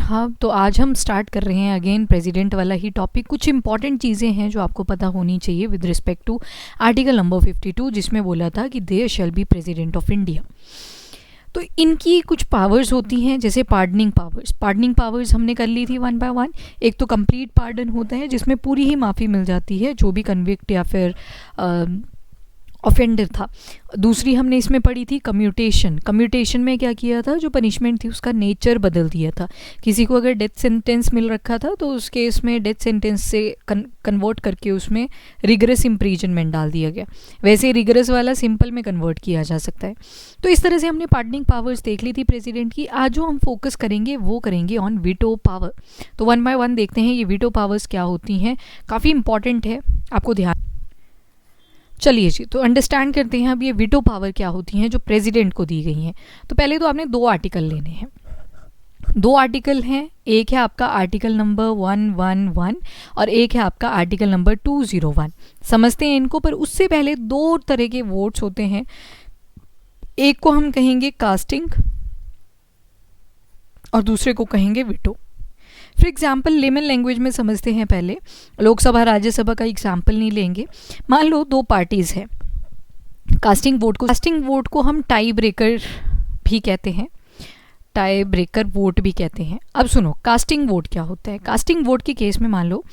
हाँ, तो आज हम स्टार्ट कर रहे हैं अगेन प्रेसिडेंट वाला ही टॉपिक। कुछ इंपॉर्टेंट चीज़ें हैं जो आपको पता होनी चाहिए with respect to article number 52, जिसमें बोला था कि there shall be president of India. तो इनकी कुछ पावर्स होती हैं, जैसे पार्डनिंग पावर्स। पार्डनिंग पावर्स हमने कर ली थी वन बाय वन। एक तो कंप्लीट पार्डन होता है जिसमें पूरी ही माफ़ी मिल जाती है जो भी कन्विक्ट या फिर ऑफेंडर था। दूसरी हमने इसमें पढ़ी थी कम्यूटेशन। कम्यूटेशन में क्या किया था, जो पनिशमेंट थी उसका नेचर बदल दिया था। किसी को अगर डेथ सेंटेंस मिल रखा था तो उस केस में डेथ सेंटेंस से कन्वर्ट करके उसमें रिगरस इम्प्रीजनमेंट डाल दिया गया। वैसे रिगरस वाला सिंपल में कन्वर्ट किया जा सकता है। तो इस तरह से हमने पार्डनिंग पावर्स देख ली थी प्रेसिडेंट की। आज जो हम फोकस करेंगे वो करेंगे ऑन वीटो पावर। तो वन बाय वन देखते हैं ये वीटो पावर्स क्या होती हैं। काफ़ी इंपॉर्टेंट है, आपको ध्यान। चलिए जी, तो अंडरस्टैंड करते हैं अब ये वीटो पावर क्या होती हैं जो प्रेसिडेंट को दी गई हैं। तो पहले तो आपने दो आर्टिकल लेने हैं। दो आर्टिकल हैं, एक है आपका आर्टिकल नंबर 111 और एक है आपका आर्टिकल नंबर 201। समझते हैं इनको, पर उससे पहले दो तरह के वोट्स होते हैं। एक को हम कहेंगे कास्टिंग और दूसरे को कहेंगे veto. For example layman language में समझते हैं पहले, लोकसभा राज्यसभा का एग्जाम्पल नहीं लेंगे। मान लो दो पार्टीज़ हैं। कास्टिंग वोट को हम टाई ब्रेकर भी कहते हैं, टाई ब्रेकर वोट भी कहते हैं। अब सुनो, कास्टिंग वोट क्या होता है। कास्टिंग वोट के केस में मान लो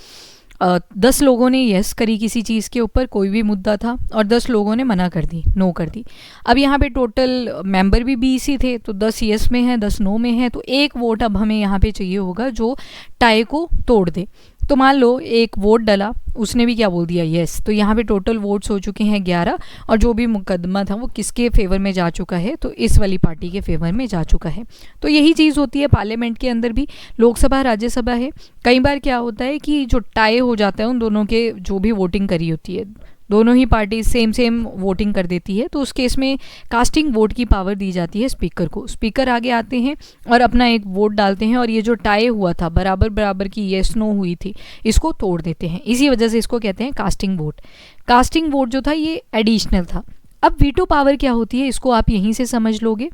10 लोगों ने येस करी किसी चीज़ के ऊपर, कोई भी मुद्दा था, और 10 लोगों ने मना कर दी, नो कर दी। अब यहाँ पे टोटल मेंबर भी 20 ही थे, तो 10 येस में हैं, 10 नो में हैं। तो एक वोट अब हमें यहाँ पे चाहिए होगा जो टाई को तोड़ दे। तो मान लो एक वोट डाला, उसने भी क्या बोल दिया, येस। तो यहाँ पे टोटल वोट्स हो चुके हैं 11, और जो भी मुकदमा था वो किसके फेवर में जा चुका है, तो इस वाली पार्टी के फेवर में जा चुका है। तो यही चीज़ होती है पार्लियामेंट के अंदर भी। लोकसभा राज्यसभा है, कई बार क्या होता है कि जो टाई हो जाता है उन दोनों के जो भी वोटिंग करी होती है, दोनों ही पार्टी सेम वोटिंग कर देती है, तो उस केस में कास्टिंग वोट की पावर दी जाती है स्पीकर को। स्पीकर आगे आते हैं और अपना एक वोट डालते हैं, और ये जो टाई हुआ था, बराबर की येस नो हुई थी, इसको तोड़ देते हैं। इसी वजह से इसको कहते हैं कास्टिंग वोट। कास्टिंग वोट जो था ये एडिशनल था। अब वीटो पावर क्या होती है, इसको आप यहीं से समझ लोगे।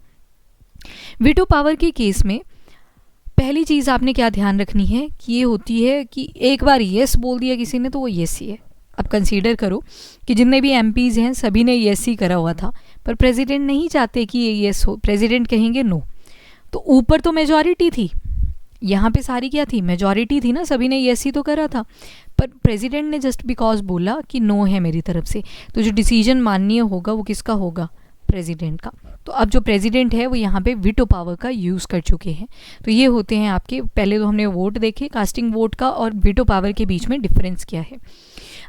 वीटो पावर के केस में पहली चीज़ आपने क्या ध्यान रखनी है कि ये होती है कि एक बार येस बोल दिया किसी ने तो वो येस ही है। अब कंसीडर करो कि जितने भी एमपीज़ हैं सभी ने येस ही करा हुआ था, पर प्रेसिडेंट नहीं चाहते कि ये येस हो, प्रेसिडेंट कहेंगे नो। तो ऊपर तो मेजॉरिटी थी, यहाँ पे सारी क्या थी, मेजॉरिटी थी ना, सभी ने येस ही तो करा था, पर प्रेसिडेंट ने जस्ट बिकॉज बोला कि नो है मेरी तरफ से, तो जो डिसीजन माननीय होगा वो किसका होगा, प्रेसिडेंट का। तो अब जो प्रेसिडेंट है वो यहाँ पे वीटो पावर का यूज़ कर चुके हैं। तो ये होते हैं आपके, पहले तो हमने वोट देखे कास्टिंग वोट का, और वीटो पावर के बीच में डिफरेंस क्या है।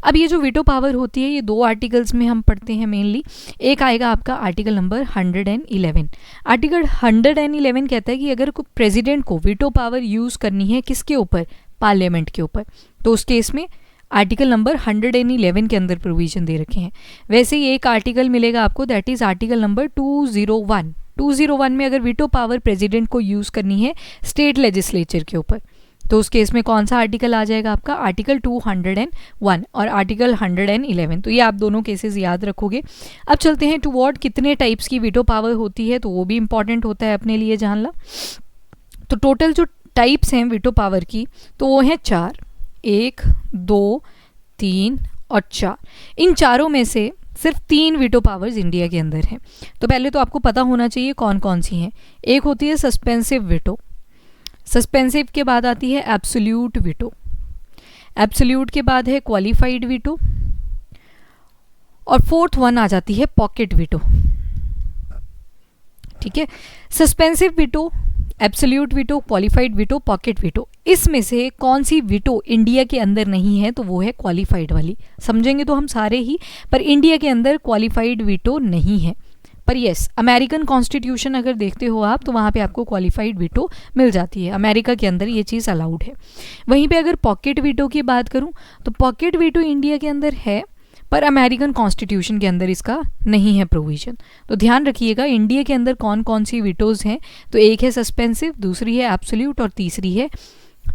अब ये जो वीटो पावर होती है ये दो आर्टिकल्स में हम पढ़ते हैं मेनली। एक आएगा आपका आर्टिकल नंबर 111। आर्टिकल 111 कहता है कि अगर प्रेसिडेंट को वीटो पावर यूज़ करनी है किसके ऊपर, पार्लियामेंट के ऊपर, तो उस केस में आर्टिकल नंबर 111 के अंदर प्रोविजन दे रखे हैं। वैसे ही एक आर्टिकल मिलेगा आपको, दैट इज़ आर्टिकल नंबर 201। 201 में अगर वीटो पावर प्रेसिडेंट को यूज़ करनी है स्टेट लेजिस्लेचर के ऊपर, तो उस केस में कौन सा आर्टिकल आ जाएगा आपका, आर्टिकल 201 और आर्टिकल 111। तो ये आप दोनों केसेस याद रखोगे। अब चलते हैं टुवर्ड कितने टाइप्स की वीटो पावर होती है, तो वो भी इंपॉर्टेंट होता है अपने लिए जानना। तो टोटल जो टाइप्स हैं वीटो पावर की, तो वो हैं 4, 1, 2, 3 और 4। इन चारों में से सिर्फ 3 वीटो पावर्स इंडिया के अंदर हैं। तो पहले तो आपको पता होना चाहिए कौन कौन सी हैं। एक होती है सस्पेंसिव वीटो, सस्पेंसिव के बाद आती है एब्सोल्यूट वीटो, एब्सोल्यूट के बाद है क्वालिफाइड वीटो, और फोर्थ वन आ जाती है पॉकेट वीटो। ठीक है, suspensive veto, absolute veto, qualified veto, pocket veto. इसमें से कौन सी वीटो इंडिया के अंदर नहीं है, तो वो है क्वालिफाइड वाली। समझेंगे तो हम सारे ही, पर इंडिया के अंदर क्वालिफाइड वीटो नहीं है। पर यस, अमेरिकन कॉन्स्टिट्यूशन अगर देखते हो आप, तो वहाँ पे आपको क्वालिफाइड वीटो मिल जाती है। अमेरिका के अंदर ये चीज़ अलाउड है। वहीं पे अगर पॉकेट वीटो की बात करूँ, तो पॉकेट वीटो इंडिया के अंदर है, पर अमेरिकन कॉन्स्टिट्यूशन के अंदर इसका नहीं है प्रोविजन। तो ध्यान रखिएगा इंडिया के अंदर कौन कौन सी वीटोज़ हैं। तो एक है सस्पेंसिव, दूसरी है एब्सोल्यूट, और तीसरी है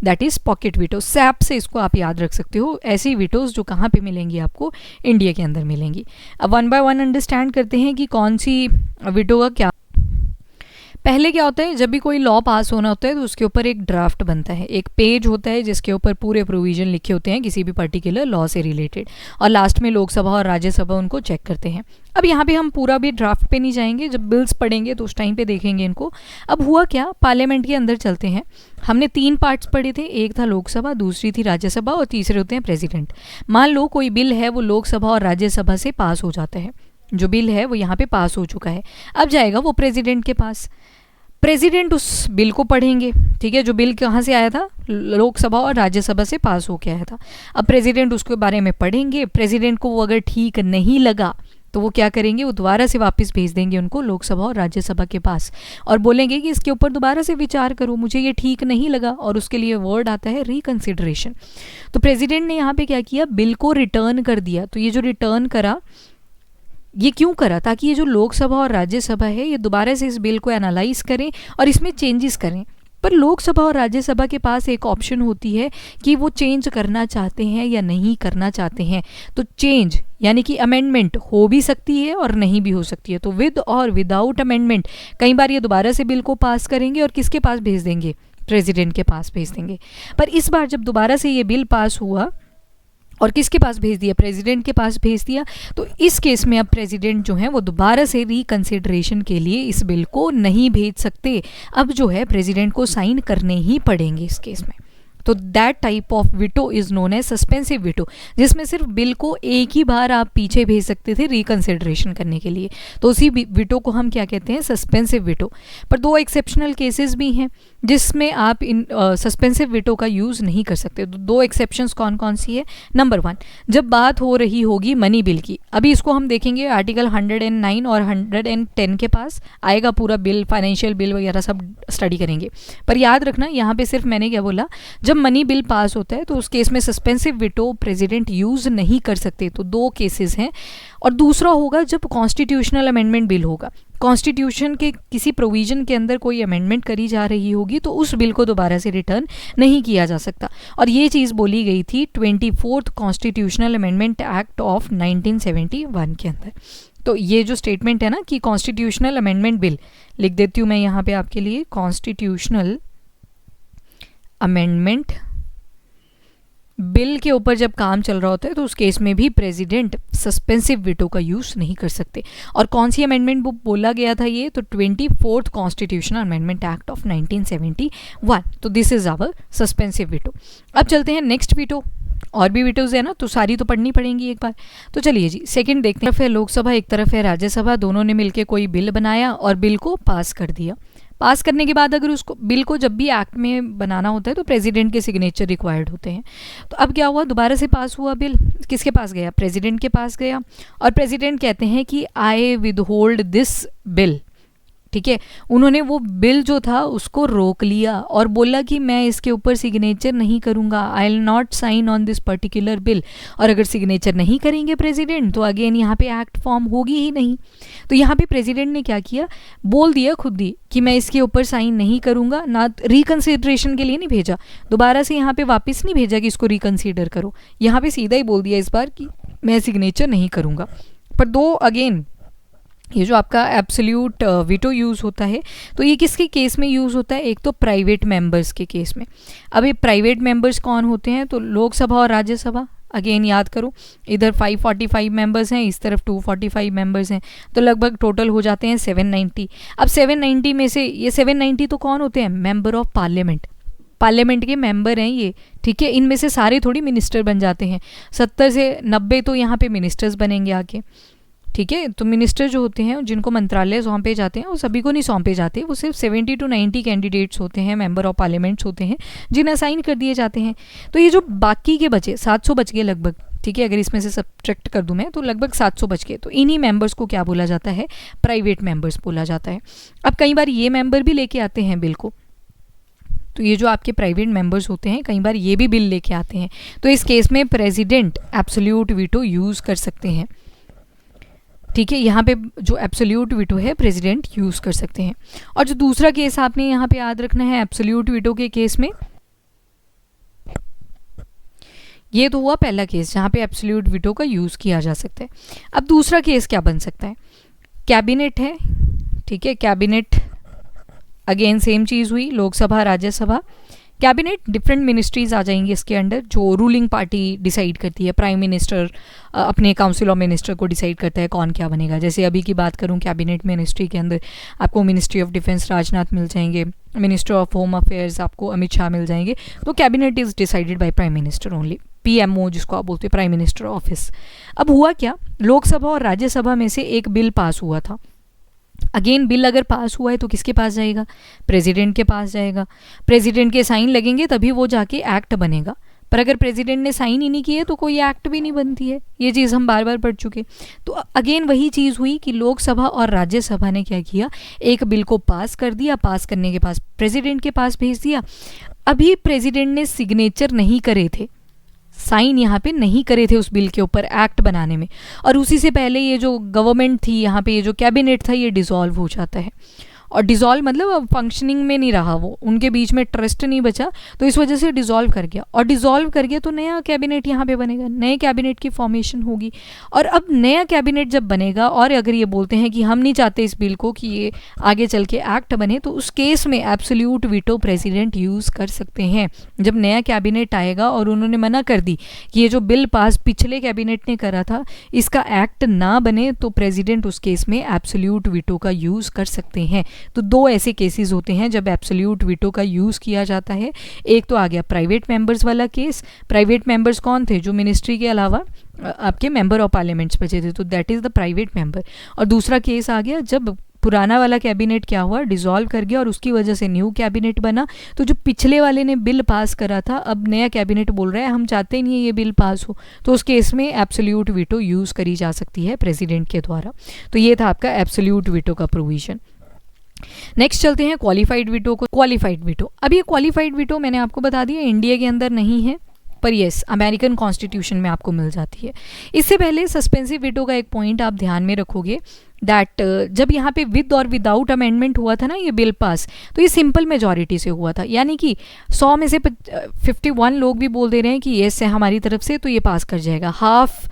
that is pocket veto. SAP से इसको आप याद रख सकते हो। ऐसी वीटोज़ जो कहाँ पे मिलेंगी आपको, इंडिया के अंदर मिलेंगी। अब वन बाय वन अंडरस्टैंड करते हैं कि कौन सी वीटो का क्या। पहले क्या होता है, जब भी कोई लॉ पास होना होता है तो उसके ऊपर एक ड्राफ्ट बनता है, एक पेज होता है जिसके ऊपर पूरे प्रोविजन लिखे होते हैं किसी भी पर्टिकुलर लॉ से रिलेटेड, और लास्ट में लोकसभा और राज्यसभा उनको चेक करते हैं। अब यहाँ पे हम पूरा भी ड्राफ्ट पे नहीं जाएंगे, जब बिल्स पढ़ेंगे तो उस टाइम पे देखेंगे इनको। अब हुआ क्या, पार्लियामेंट के अंदर चलते हैं। हमने 3 पार्ट्स पढ़े थे, एक था लोकसभा, दूसरी थी राज्यसभा और तीसरे होते हैं प्रेसिडेंट। मान लो कोई बिल है वो लोकसभा और राज्यसभा से पास हो जाता है, जो बिल है वो यहाँ पे पास हो चुका है, अब जाएगा वो प्रेसिडेंट के पास। प्रेसिडेंट उस बिल को पढ़ेंगे, ठीक है, जो बिल कहाँ से आया था, लोकसभा और राज्यसभा से पास होके आया था। अब प्रेसिडेंट उसके बारे में पढ़ेंगे, प्रेसिडेंट को वो अगर ठीक नहीं लगा तो वो क्या करेंगे, वो दोबारा से वापस भेज देंगे उनको लोकसभा और राज्यसभा के पास, और बोलेंगे कि इसके ऊपर दोबारा से विचार करो, मुझे ये ठीक नहीं लगा, और उसके लिए वर्ड आता है रिकंसिडरेशन। तो प्रेसिडेंट ने यहाँ पे क्या किया, बिल को रिटर्न कर दिया। तो ये जो रिटर्न करा, ये क्यों करा, ताकि ये जो लोकसभा और राज्यसभा है ये दोबारा से इस बिल को एनालाइज करें और इसमें चेंजेस करें। पर लोकसभा और राज्यसभा के पास एक ऑप्शन होती है कि वो चेंज करना चाहते हैं या नहीं करना चाहते हैं। तो चेंज यानी कि अमेंडमेंट हो भी सकती है और नहीं भी हो सकती है। तो विद और विदाउट अमेंडमेंट कई बार ये दोबारा से बिल को पास करेंगे और किसके पास भेज देंगे, प्रेसिडेंट के पास भेज देंगे। पर इस बार जब दोबारा से ये बिल पास हुआ और किसके पास भेज दिया, प्रेसिडेंट के पास भेज दिया, तो इस केस में अब प्रेसिडेंट जो है वो दोबारा से रिकंसिडरेशन के लिए इस बिल को नहीं भेज सकते। अब जो है प्रेसिडेंट को साइन करने ही पड़ेंगे इस केस में। तो that type of veto is known as suspensive veto, जिसमें सिर्फ बिल को एक ही बार आप पीछे भेज सकते थे रिकंसिडरेशन करने के लिए। तो उसी विटो को हम क्या कहते हैं, सस्पेंसिव विटो। पर 2 एक्सेप्शनल केसेस भी हैं जिसमें आप इन सस्पेंसिव विटो का यूज़ नहीं कर सकते। तो 2 एक्सेप्शंस कौन कौन सी है। नंबर 1, जब बात हो रही होगी मनी बिल की, अभी इसको हम देखेंगे आर्टिकल 109 और 110 के पास आएगा पूरा बिल, फाइनेंशियल बिल वगैरह सब स्टडी करेंगे। पर याद रखना यहाँ पे सिर्फ मैंने क्या बोला, जब मनी बिल पास होता है तो उस केस में सस्पेंसिव विटो प्रेसिडेंट यूज़ नहीं कर सकते। तो 2 केसेस हैं। और दूसरा होगा जब कॉन्स्टिट्यूशनल अमेंडमेंट बिल होगा, कॉन्स्टिट्यूशन के किसी प्रोविजन के अंदर कोई अमेंडमेंट करी जा रही होगी तो उस बिल को दोबारा से रिटर्न नहीं किया जा सकता। और ये चीज़ बोली गई थी 24th constitutional amendment act of 1971 के अंदर। तो ये जो स्टेटमेंट है ना कि कॉन्स्टिट्यूशनल अमेंडमेंट बिल, लिख देती हूँ मैं यहाँ पे आपके लिए, कॉन्स्टिट्यूशनल अमेंडमेंट बिल के ऊपर जब काम चल रहा होता है तो उस केस में भी प्रेसिडेंट सस्पेंसिव विटो का यूज़ नहीं कर सकते। और कौन सी अमेंडमेंट बुक बोला गया था ये, तो 24th constitutional amendment act of 1971। तो दिस इज आवर सस्पेंसिव विटो। अब चलते हैं नेक्स्ट विटो। और भी विटोज है ना, तो सारी तो पढ़नी पड़ेंगी एक बार। तो चलिए जी, सेकंड देखते हैं। एक तरफ है लोकसभा, एक तरफ है राज्यसभा, दोनों ने मिलकर कोई बिल बनाया और बिल को पास कर दिया। पास करने के बाद अगर उसको बिल को जब भी एक्ट में बनाना होता है तो प्रेसिडेंट के सिग्नेचर रिक्वायर्ड होते हैं। तो अब क्या हुआ, दोबारा से पास हुआ बिल, किसके पास गया, प्रेसिडेंट के पास गया। और प्रेसिडेंट कहते हैं कि आई विदहोल्ड दिस बिल, ठीक है, उन्होंने वो बिल जो था उसको रोक लिया और बोला कि मैं इसके ऊपर सिग्नेचर नहीं करूंगा, I will not sign on this particular bill. और अगर सिग्नेचर नहीं करेंगे प्रेसिडेंट तो अगेन यहाँ पे एक्ट फॉर्म होगी ही नहीं। तो यहाँ पे प्रेसिडेंट ने क्या किया, बोल दिया खुद ही कि मैं इसके ऊपर साइन नहीं करूंगा, ना रिकंसिडरेशन के लिए नहीं भेजा, दोबारा से यहाँ पे वापस नहीं भेजा कि इसको रिकंसिडर करो, यहाँ पे सीधा ही बोल दिया इस बार कि मैं सिग्नेचर नहीं करूंगा। पर 2 अगेन ये जो आपका एब्सोल्यूट विटो यूज़ होता है तो ये किसके केस में यूज़ होता है, एक तो प्राइवेट मेंबर्स के केस में। अब ये प्राइवेट मेंबर्स कौन होते हैं, तो लोकसभा और राज्यसभा। अगेन याद करो, इधर 545 मेंबर्स हैं, इस तरफ 245 मेंबर्स हैं, तो लगभग टोटल हो जाते हैं 790। अब 790 में से ये 790 तो कौन होते हैं, मेंबर ऑफ पार्लियामेंट, पार्लियामेंट के मेंबर हैं ये, ठीक है। इनमें से सारे थोड़ी मिनिस्टर बन जाते हैं, 70 से 90 तो यहाँ पे मिनिस्टर्स बनेंगे आके, ठीक है। तो मिनिस्टर जो होते हैं जिनको मंत्रालय सौंपे जाते हैं वो सभी को नहीं सौंपे जाते, वो सिर्फ 70 to 90 कैंडिडेट्स होते हैं, मेंबर ऑफ पार्लियामेंट्स होते हैं जिन्हें असाइन कर दिए जाते हैं। तो ये जो बाकी के बचे 700 बच गए लगभग, ठीक है, अगर इसमें से सब्ट्रैक्ट कर दूं मैं तो लगभग 700 बच गए। तो इन्हीं मेंबर्स को क्या बोला जाता है, प्राइवेट मेंबर्स बोला जाता है। अब कई बार ये मेंबर भी लेके आते हैं बिल को, तो ये जो आपके प्राइवेट मेंबर्स होते हैं कई बार ये भी बिल लेके आते हैं। तो इस केस में प्रेसिडेंट एब्सोल्यूट वीटो यूज़ कर सकते हैं, ठीक है। यहाँ पे जो एब्सोल्यूट वीटो है प्रेसिडेंट यूज़ कर सकते हैं। और जो दूसरा केस आपने यहाँ पे याद रखना है एब्सोल्यूट वीटो के केस में, ये तो हुआ पहला केस जहाँ पे एब्सोल्यूट वीटो का यूज़ किया जा सकता है। अब दूसरा केस क्या बन सकता है, कैबिनेट है, ठीक है, कैबिनेट अगेन सेम चीज़ हुई, Lok Sabha Rajya Sabha, cabinet, different ministries आ जाएंगी इसके अंडर जो रूलिंग पार्टी डिसाइड करती है। प्राइम मिनिस्टर अपने काउंसिल ऑफ मिनिस्टर को डिसाइड करता है कौन क्या बनेगा। जैसे अभी की बात करूं कैबिनेट मिनिस्ट्री के अंदर आपको मिनिस्ट्री ऑफ डिफेंस राजनाथ मिल जाएंगे, मिनिस्टर ऑफ होम अफेयर्स आपको अमित शाह मिल जाएंगे। तो cabinet is decided by prime minister only, PMO जिसको आप बोलते हैं, प्राइम मिनिस्टर ऑफिस। अब हुआ क्या, लोकसभा और राज्यसभा में से एक बिल पास हुआ था। अगेन बिल अगर पास हुआ है तो किसके पास जाएगा, प्रेसिडेंट के पास जाएगा। प्रेसिडेंट के साइन लगेंगे तभी वो जाके एक्ट बनेगा, पर अगर प्रेसिडेंट ने साइन ही नहीं किए तो कोई एक्ट भी नहीं बनती है। ये चीज़ हम बार बार पढ़ चुके। तो अगेन वही चीज़ हुई कि लोकसभा और राज्यसभा ने क्या किया, एक बिल को पास कर दिया, पास करने के पास प्रेसिडेंट के पास भेज दिया। अभी प्रेसिडेंट ने सिग्नेचर नहीं करे थे, साइन यहाँ पे नहीं करे थे उस बिल के ऊपर एक्ट बनाने में, और उसी से पहले ये जो गवर्नमेंट थी यहाँ पे, ये जो कैबिनेट था, ये डिसॉल्व हो जाता है। और डिसॉल्व मतलब अब फंक्शनिंग में नहीं रहा, वो उनके बीच में ट्रस्ट नहीं बचा, तो इस वजह से डिसॉल्व कर गया। और डिसॉल्व कर गया तो नया कैबिनेट यहाँ पे बनेगा, नए कैबिनेट की फॉर्मेशन होगी। और अब नया कैबिनेट जब बनेगा और अगर ये बोलते हैं कि हम नहीं चाहते इस बिल को कि ये आगे चल के एक्ट बने, तो उस केस में एब्सोल्यूट वीटो प्रेसिडेंट यूज़ कर सकते हैं। जब नया कैबिनेट आएगा और उन्होंने मना कर दी कि ये जो बिल पास पिछले कैबिनेट ने करा था इसका एक्ट ना बने, तो प्रेसिडेंट उस केस में एब्सोल्यूट वीटो का यूज़ कर सकते हैं। तो दो ऐसे केसेस होते हैं जब एब्सोल्यूट वीटो का यूज़ किया जाता है। एक तो आ गया प्राइवेट मेंबर्स वाला केस। प्राइवेट मेंबर्स कौन थे, जो मिनिस्ट्री के अलावा आपके मेंबर ऑफ पार्लियामेंट्स बचे थे, तो that is the private member. और दूसरा केस आ गया जब पुराना वाला कैबिनेट क्या हुआ, डिसॉल्व कर गया और उसकी वजह से न्यू कैबिनेट बना। तो जो पिछले वाले ने बिल पास करा था, अब नया कैबिनेट बोल रहा है हम चाहते ही नहीं है ये बिल पास हो, तो उस केस में एब्सोल्यूट वीटो यूज़ करी जा सकती है प्रेसिडेंट के द्वारा। तो ये था आपका एब्सोल्यूट वीटो का प्रोविजन। नेक्स्ट चलते हैं क्वालिफाइड वीटो को। क्वालिफाइड वीटो, अब ये क्वालिफाइड वीटो मैंने आपको बता दिया इंडिया के अंदर नहीं है, पर यस अमेरिकन कॉन्स्टिट्यूशन में आपको मिल जाती है। इससे पहले सस्पेंसिव वीटो का एक पॉइंट आप ध्यान में रखोगे दैट जब यहाँ पे विद और विदाउट अमेंडमेंट हुआ था ना ये बिल पास, तो ये सिंपल मेजॉरिटी से हुआ था। यानी कि 100 में से 51 लोग भी बोल दे रहे हैं कि येस है हमारी तरफ से, तो ये पास कर जाएगा। हाफ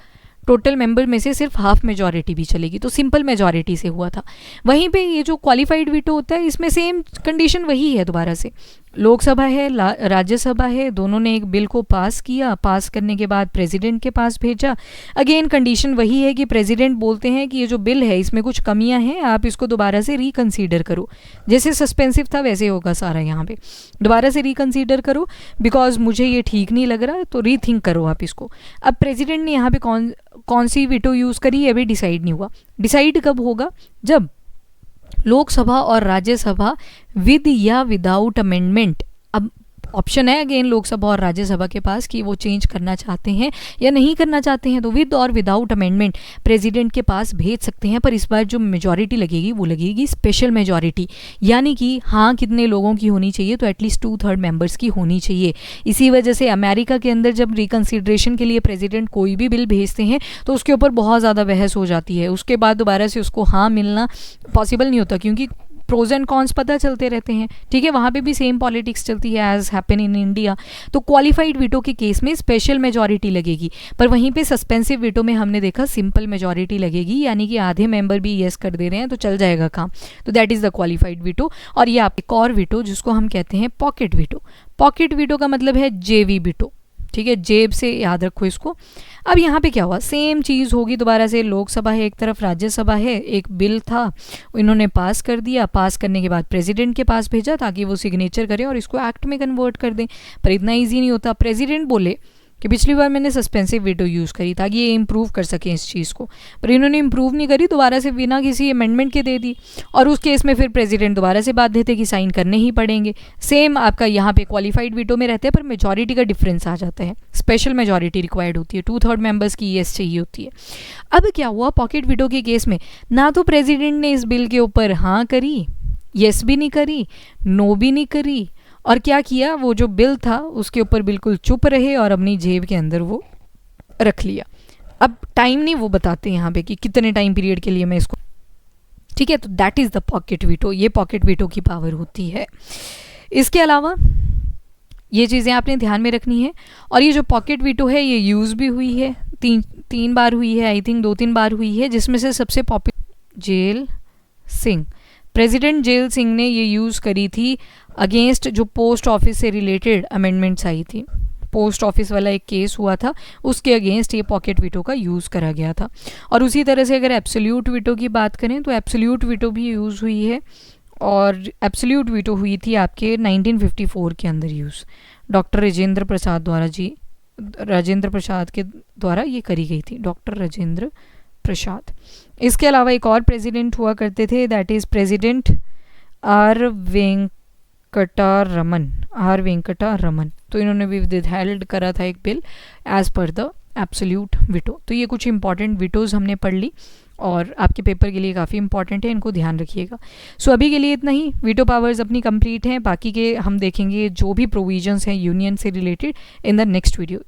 टोटल मेंबर में से सिर्फ हाफ मेजॉरिटी भी चलेगी, तो सिंपल मेजॉरिटी से हुआ था। वहीं पे ये जो क्वालिफाइड वीटो होता है इसमें सेम कंडीशन वही है, दोबारा से लोकसभा है राज्यसभा है, दोनों ने एक बिल को पास किया, पास करने के बाद प्रेसिडेंट के पास भेजा। अगेन कंडीशन वही है कि प्रेसिडेंट बोलते हैं कि ये जो बिल है इसमें कुछ कमियां हैं, आप इसको दोबारा से रिकंसीडर करो। जैसे सस्पेंसिव था वैसे होगा सारा, यहाँ पे दोबारा से रिकंसीडर करो बिकॉज मुझे ये ठीक नहीं लग रहा, तो रीथिंक करो आप इसको। अब प्रेसिडेंट ने यहाँ पे कौन सी वीटो यूज़ करी ये अभी डिसाइड नहीं हुआ। डिसाइड कब होगा, जब लोकसभा और राज्यसभा विद या विदाउट अमेंडमेंट, अब ऑप्शन है अगेन लोकसभा और राज्यसभा के पास कि वो चेंज करना चाहते हैं या नहीं करना चाहते हैं, तो विद और विदाउट अमेंडमेंट प्रेसिडेंट के पास भेज सकते हैं। पर इस बार जो मेजॉरिटी लगेगी वो लगेगी स्पेशल मेजॉरिटी, यानी कि हाँ कितने लोगों की होनी चाहिए, तो एटलीस्ट 2/3 मेंबर्स की होनी चाहिए। इसी वजह से अमेरिका के अंदर जब रिकंसिडरेशन के लिए प्रेसिडेंट कोई भी बिल भेजते हैं तो उसके ऊपर बहुत ज़्यादा बहस हो जाती है, उसके बाद दोबारा से उसको हाँ मिलना पॉसिबल नहीं होता, क्योंकि प्रोज एंड कॉन्स पता चलते रहते हैं। ठीक है, वहाँ पे भी सेम पॉलिटिक्स चलती है एज हैपन इन इंडिया। तो क्वालिफाइड वीटो के केस में स्पेशल मेजॉरिटी लगेगी, पर वहीं पे सस्पेंसिव वीटो में हमने देखा सिंपल मेजॉरिटी लगेगी, यानी कि आधे मेंबर भी येस कर दे रहे हैं तो चल जाएगा काम। तो that is the qualified veto. और ये आप एक और वीटो जिसको हम कहते हैं पॉकेट वीटो। पॉकेट वीटो का मतलब है जेवी वीटो। ठीक है, जेब से याद रखो इसको। अब यहाँ पे क्या हुआ, सेम चीज़ होगी दोबारा से। लोकसभा है एक तरफ, राज्यसभा है, एक बिल था इन्होंने पास कर दिया, पास करने के बाद प्रेसिडेंट के पास भेजा ताकि वो सिग्नेचर करें और इसको एक्ट में कन्वर्ट कर दें। पर इतना ईजी नहीं होता। प्रेसिडेंट बोले कि पिछली बार मैंने सस्पेंसिव वीटो यूज़ करी ताकि ये इम्प्रूव कर सकें इस चीज़ को, पर इन्होंने इम्प्रूव नहीं करी, दोबारा से बिना किसी अमेंडमेंट के दे दी, और उस केस में फिर प्रेसिडेंट दोबारा से बाध्य थे कि साइन करने ही पड़ेंगे। सेम आपका यहाँ पे क्वालिफाइड वीटो में रहते हैं, पर मेजॉरिटी का डिफरेंस आ जाता है। स्पेशल मेजॉरिटी रिक्वायर्ड होती है, 2/3 मेंबर्स की येस चाहिए होती है। अब क्या हुआ, पॉकेट वीटो के केस में ना तो प्रेसिडेंट ने इस बिल के ऊपर हाँ करी, येस भी नहीं करी, नो भी नहीं करी, और क्या किया, वो जो बिल था उसके ऊपर बिल्कुल चुप रहे और अपनी जेब के अंदर वो रख लिया। अब टाइम नहीं वो बताते यहाँ पे कि कितने टाइम पीरियड के लिए मैं इसको, ठीक है, तो that is the pocket veto. ये पॉकेट वीटो की पावर होती है। इसके अलावा ये चीज़ें आपने ध्यान में रखनी है। और ये जो पॉकेट वीटो है ये यूज़ भी हुई है, तीन बार हुई है, आई थिंक 2-3 बार हुई है, जिसमें से सबसे पॉपुलर जेल सिंह प्रेसिडेंट जेल सिंह ने ये यूज़ करी थी अगेंस्ट जो पोस्ट ऑफिस से रिलेटेड अमेंडमेंट्स आई थी। पोस्ट ऑफिस वाला एक केस हुआ था, उसके अगेंस्ट ये पॉकेट वीटो का यूज़ करा गया था। और उसी तरह से अगर एब्सोल्यूट वीटो की बात करें तो एब्सोल्यूट वीटो भी यूज़ हुई है, और एब्सोल्यूट वीटो हुई थी आपके 1954 के अंदर यूज़, डॉक्टर राजेंद्र प्रसाद के द्वारा ये करी गई थी, डॉक्टर राजेंद्र प्रसाद। इसके अलावा एक और प्रेसिडेंट हुआ करते थे, that is president R Venkataraman. तो इन्होंने भी विदहेल्ड करा था एक bill as per the absolute veto. तो ये कुछ इंपॉर्टेंट वीटोज़ हमने पढ़ ली और आपके पेपर के लिए काफ़ी इंपॉर्टेंट है, इनको ध्यान रखिएगा। सो अभी के लिए इतना ही। वीटो पावर्स अपनी कंप्लीट हैं, बाकी के हम देखेंगे जो भी प्रोविजंस हैं यूनियन से related in the next video.